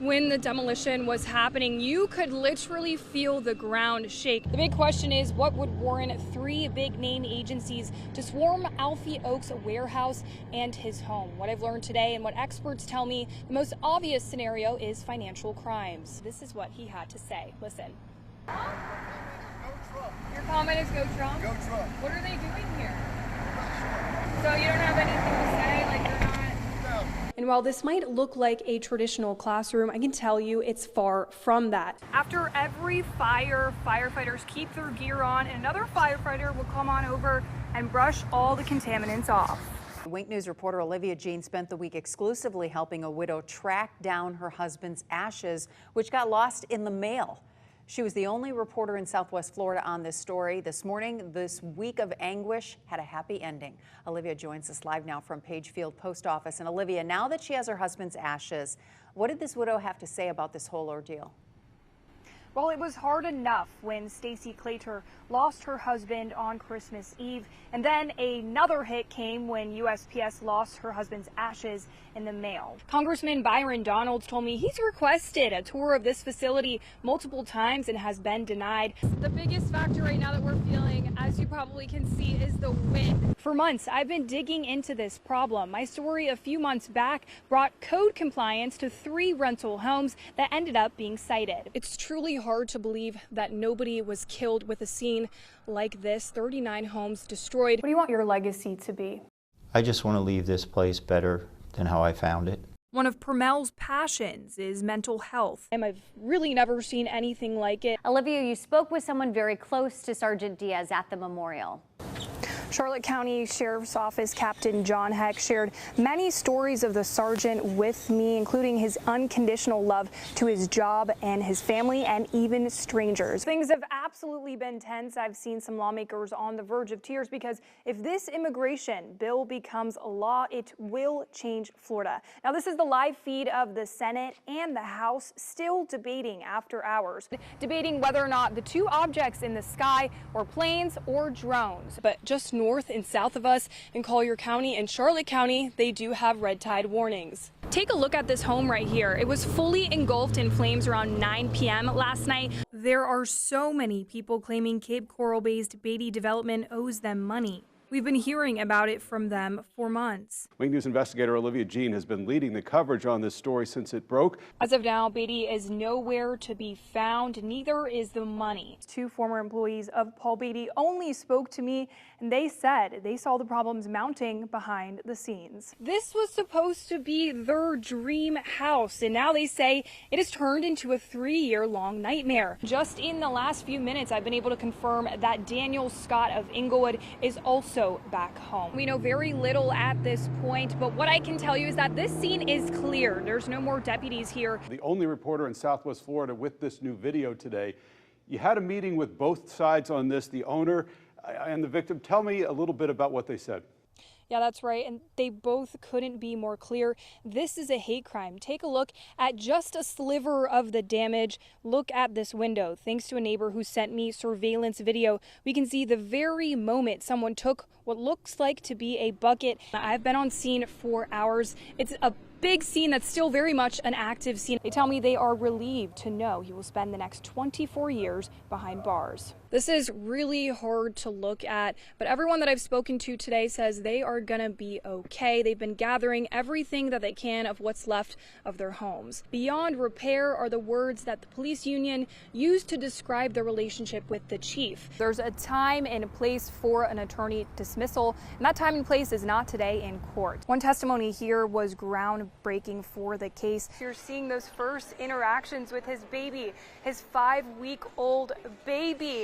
When the demolition was happening, you could literally feel the ground shake. The big question is, what would warrant 3 big name agencies to swarm Alfie Oak's warehouse and his home? What I've learned today and what experts tell me, the most obvious scenario is financial crimes. This is what he had to say. Listen. Your comment is go Trump? Go Trump. What are they doing here? So you don't have anything to say? Like you're not... And while this might look like a traditional classroom, I can tell you it's far from that. After every fire, firefighters keep their gear on, and another firefighter will come on over and brush all the contaminants off. Wink News reporter Olivia Jean spent the week exclusively helping a widow track down her husband's ashes, which got lost in the mail. She was the only reporter in Southwest Florida on this story. This morning, this week of anguish had a happy ending. Olivia joins us live now from Pagefield Post Office. And Olivia, now that she has her husband's ashes, what did this widow have to say about this whole ordeal? Well, it was hard enough when Stacy Claytor lost her husband on Christmas Eve, and then another hit came when USPS lost her husband's ashes in the mail. Congressman Byron Donalds told me he's requested a tour of this facility multiple times and has been denied. The biggest factor right now that we're feeling, as you probably can see, is the wind. For months, I've been digging into this problem. My story a few months back brought code compliance to 3 rental homes that ended up being cited. It's truly hard to believe that nobody was killed with a scene like this. 39 homes destroyed. What do you want your legacy to be? I just want to leave this place better than how I found it. One of Permel's passions is mental health. And I've really never seen anything like it. Olivia, you spoke with someone very close to Sergeant Diaz at the memorial. Charlotte County Sheriff's Office Captain John Heck shared many stories of the sergeant with me, including his unconditional love to his job and his family and even strangers. Things have absolutely been tense. I've seen some lawmakers on the verge of tears because if this immigration bill becomes a law, it will change Florida. Now, this is the live feed of the Senate and the House still debating after hours, debating whether or not the 2 objects in the sky were planes or drones. But just north and south of us in Collier County and Charlotte County, they do have red tide warnings. Take a look at this home right here. It was fully engulfed in flames around 9 p.m. last night. There are so many people claiming Cape Coral-based Beatty Development owes them money. We've been hearing about it from them for months. Wink News investigator Olivia Jean has been leading the coverage on this story since it broke. As of now, Beatty is nowhere to be found. Neither is the money. 2 former employees of Paul Beatty only spoke to me, and they said they saw the problems mounting behind the scenes. This was supposed to be their dream house, and now they say it has turned into a 3-year-long nightmare. Just in the last few minutes, I've been able to confirm that Daniel Scott of Inglewood is also back home. We know very little at this point, but what I can tell you is that this scene is clear. There's no more deputies here. The only reporter in Southwest Florida with this new video today. You had a meeting with both sides on this, the owner and the victim. Tell me a little bit about what they said. Yeah, that's right. And they both couldn't be more clear. This is a hate crime. Take a look at just a sliver of the damage. Look at this window. Thanks to a neighbor who sent me surveillance video, we can see the very moment someone took what looks like to be a bucket. I've been on scene for hours. It's a big scene that's still very much an active scene. They tell me they are relieved to know he will spend the next 24 years behind bars. This is really hard to look at, but everyone that I've spoken to today says they are gonna be okay. They've been gathering everything that they can of what's left of their homes. Beyond repair are the words that the police union used to describe their relationship with the chief. There's a time and a place for an attorney dismissal, and that time and place is not today in court. One testimony here was groundbreaking for the case. You're seeing those first interactions with his baby, his 5-week-old baby.